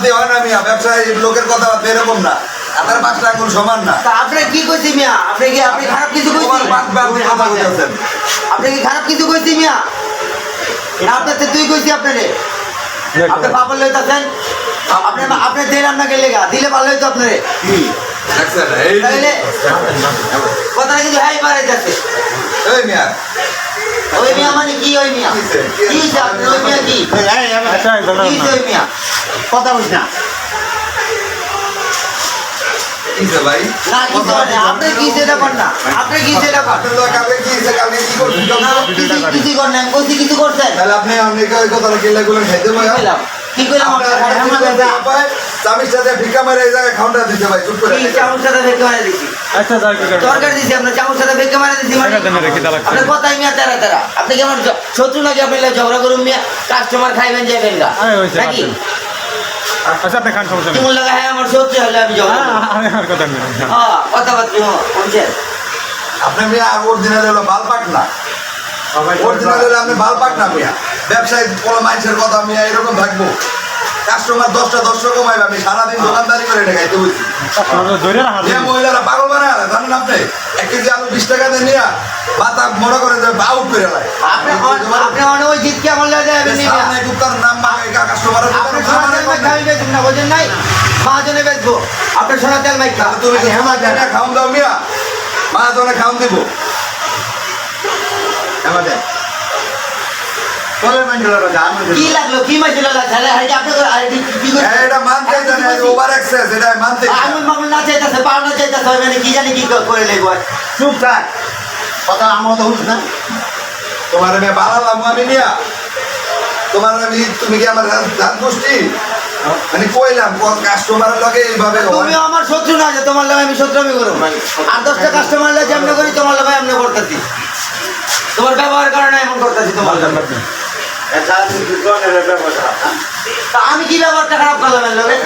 দিয়ে হয় না মিয়া, ব্যবসায়ী লোকের কথাবার্তা এরকম না, আপনার 5টা আঙুল সমান না। তা আপনি কি কইছি মিয়া? আপনি খারাপ কিছু কইছি? তোমার বাদ কথা বলতেছেন। আপনি কি খারাপ কিছু কইছি মিয়া? না আপনার তুই কইছি আপনারে। আপনি পাপল লইতাছেন। আপনি দিলাম না গেলে দিলে ভালো হইতো আপনারে। দেখছেন এই তাইলে কথা কিন্তু হাই মারা যাচ্ছে। এই মিয়া, ওই মিয়া মানে কি? ওই মিয়া কি আপনি? ওই মিয়া কি? কি ওই মিয়া? কথা বলিস না। কিসে ভাই? না কিছু না। আপনি কি সেটা করেন না? আপনি কি সেটা করেন? আপনার তো কালকে কি হইছে, কালকে কি করছেন? না কিছু করেন না। আমি কইছি কিছু করছেন। তাহলে আপনি ওই কথাটা কিল্লাগুলো খাইতে কি ভাই? কইলাম? কি কইলাম? চামির সাথে ভিক্ষা মেরে এই জায়গায় খাউন্টার দিতে ভাই, চুপ করে। কি চামচ সাথে ভেঙে মারা দিছি? আচ্ছা যাই কি করব তরকারি দিছি আপনার চামচ সাথে ভেঙে মারা দিছি মানে? টাকা দেন রেখে দাও আপনার কথাই মিয়া তেরা তেরা। আপনি কি আমার শত্রু নাকি? আপনি ঝগড়া করুন মিয়া, কাস্টমার খাইবেন যাবেন গা আরে হইছে নাকি? আচ্ছা আপনি খান সমস্যা নেই কেমন লাগা? হ্যাঁ আমার শত্রু হলে আমি ঝগড়া করব। আরে আর কথা নেই হ্যাঁ কথাবার্তা বলছেন। আপনি মিয়া অরিজিনাল হলো বালপাট না, অরিজিনাল হলে আপনি বালপাট না মিয়া। ব্যবসায়ী কোনো মানুষের কথা মিয়া এরকম থাকবো, কাস্টমার 10টা 10 কমাইবে। আমি সারাদিন দোকানদারি করে এটা খাইতে বলছি। আপনারা ধরে রাখা যে মহিলারা পাগল বানায় জানেন আপনি, 1 কেজি আলু 20 টাকা দিয়ে নিয়ে মাথা মনে করে যে আউট করে লাই। আপনি অনেক ওই জিতকে আমার লাগে যাবেন নি মিয়া। সামনে কুত্তার নাম মাগে কাস্টমারের আপনি সোনা তেল মাইখা আমি বেচুন না, বোঝেন নাই? মহাজনে বেচবো, আপনি সোনা তেল মাইখা। তুমি হেমা দেন খাওন দাও মিয়া, মা জনে খাওন দিব। হেমা দেন কি লাগলো? কি মাইছিল লাগছে? আপনি কি করছেন? এটা মানতে জানে, ওভার এক্সেস, এটা মানতে আঙুল মাগুল না চাইতেছে, পাও না চাইতেছে, মানে কি জানি কি করে লেগো। চুপ থাক, কথা আমার তো হুস না। তোমার আমি বাড়ালাম আমি মিয়া, তোমার আমি, তুমি কি আমার জাত গোষ্ঠী? মানে কইলাম কাস্টমারের লগে এইভাবে তুমি আমার শত্রু না যে তোমার লগে আমি শত্রুমি করব। আর 10টা কাস্টমার লাগে যেমন করি তোমার লগে এমন করতেছি। তোমার ব্যবহার কারণে এমন করতেছি তোমার লগে। তা আমি কি ব্যবহারটা খারাপ করলাম এর লগে?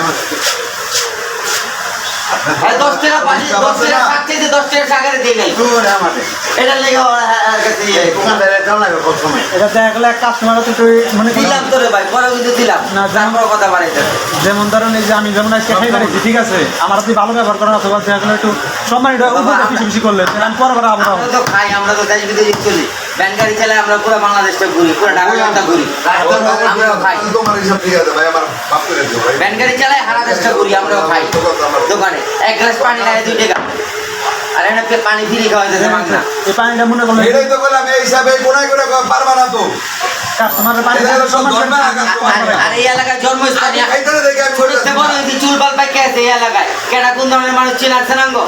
10 টাকা পানি, 10 টাকা শাক চাইতে 10 টাকা শাকের দিই নাই। এটা লেগে আর কাছে এটা দেখলে কাস্টমার তো তুই মনে করেন দিলাম তোরে ভাই, পরে কিন্তু দিলাম না, তারপর কথা বাড়াইতে। যেমন ধরেন এই যে আমি যেমন আজকে খাই বাড়িছি ঠিক আছে, আমার আপনি ভালো ব্যবহার করেন অথবা দেখলে একটু সম্মানটা বেশি বেশি করলেন আমি পরে আবার আবার আমরা তো খাই, আমরা তো দেশ বিদেশে চলি, ব্যান গাড়ি চালাই, আমরা পুরো বাংলাদেশটা ঘুরি, পুরো ঢাকা ঘন্টা ঘুরি, আমরাও খাই। তোমার হিসাব ঠিক আছে ভাই, আমার মাফ করে দিও ভাই। ব্যান গাড়ি চালাই, সারা দেশটা ঘুরি, আমরাও খাই। দোকানে 1 গ্লাস পানি লাগে 2 টাকা, আর এনে পানি ফ্রি খাওয়া যাচ্ছে বাংলা। এই পানিটা মনে করলেন এটাই তো বললাম, এই হিসাবে কোনায় করে পারবা না তো। কাস্টমারের পানি এটা হলো সব ধর্মের কাস্টমার। আর এই এলাকায় জন্মস্থান, এইখানে দেখে আমি ছোট থেকে বড় হয়েছি, চুল বাল পাইকে আছে এই এলাকায়। কেডা কোন ধরনের মানুষ চিনাচ্ছে না গো?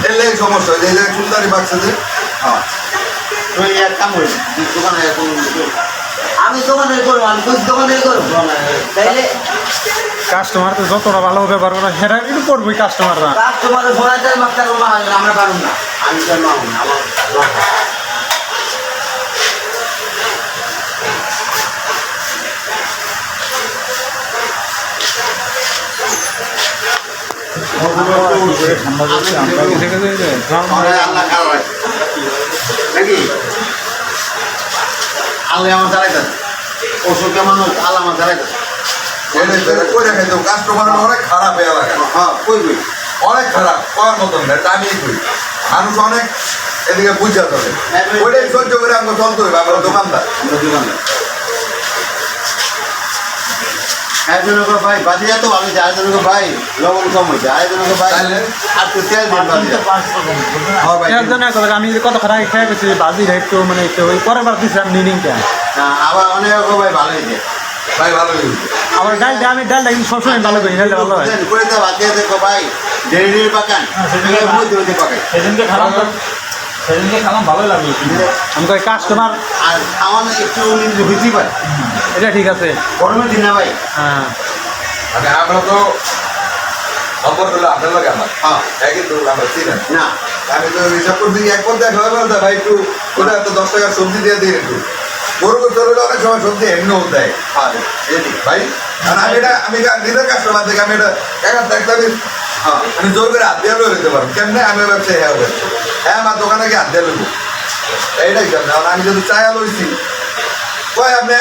এলে সমস্যা এই যে চুলদারি বাক্সে যে আমি দোকানে করবো, আমি কোন দোকানে করবো তাইলে কাস্টমার তো যতটা ভালো ব্যবহার করে সেটা একটু করবোই কাস্টমাররা। কাস্টমার ঘোরাতে মাস্টার আমরা পারুন না। আমি তো আমার নাকি আল্লাহ আমার দাঁড়াইতেন ওষুধ মানুষ আল্লাহ আমার দাঁড়াইতেন করে খাইতো কাস্টমার অনেক খারাপ এই এলাকা, হ্যাঁ কইবই অনেক খারাপ, করার মতন না, এটা আমি কই। মানুষ অনেক এদিকে বুঝা যাবে, ওইটাই সহ্য করে আমরা চলতে হবে, আমরা দোকানদার। আমরা দোকানদার একজনের ভাই বাজি এত ভালো হয়েছে, আরেকজনের ভাই লবণ কম হয়েছে, আরেকজনের ভাই আর তো তেল দিয়ে বাজি হ্যাঁ ভাই, আমি কত খারাপ খেয়ে গেছি বাজি একটু মানে একটু ওই পরের বার দিচ্ছিলাম নিনিংটা আবার অনেক ভাই ভালো হয়েছে ভাই ভালো হয়েছে। আবার ডালটা আমি ডালটা কিন্তু সবসময় ভালো করি ডালটা ভালো হয় করে তো বাকি দেখো ভাই দেরি দেরি পাকান মধ্যে মধ্যে পাকাই সেদিনকে খালাম ভালোই লাগলো আমি কই কাস্টমার আর আমার একটু হইতে পারে এটা ঠিক আছে গরমের দিন না ভাই হ্যাঁ মানে আমরা তো সম্পর্ক হলো আপনার লাগে আমার, হ্যাঁ একই তো আমরা চিনেন না আমি তো হিসাব করছি এক পর্যায়ে দেখা বলতে ভাই একটু ওটা তো 10 টাকার সবজি দিয়ে দিই একটু গরু চলে অনেক সময় সবজি এমনিও দেয় ভাই। আর আমি এটা আমি নিজের কাস্টমার থেকে আমি এটা আমি জোর করে হাত দিয়ে লয়ে নিতে পারবো কেমনে আমি ব্যবসায়ী হ্যাঁ হ্যাঁ আমার দোকানে গিয়ে হাত দিয়ে লইব এইটাই কেমন। আমি যদি চায়া লইছি কয় আপনি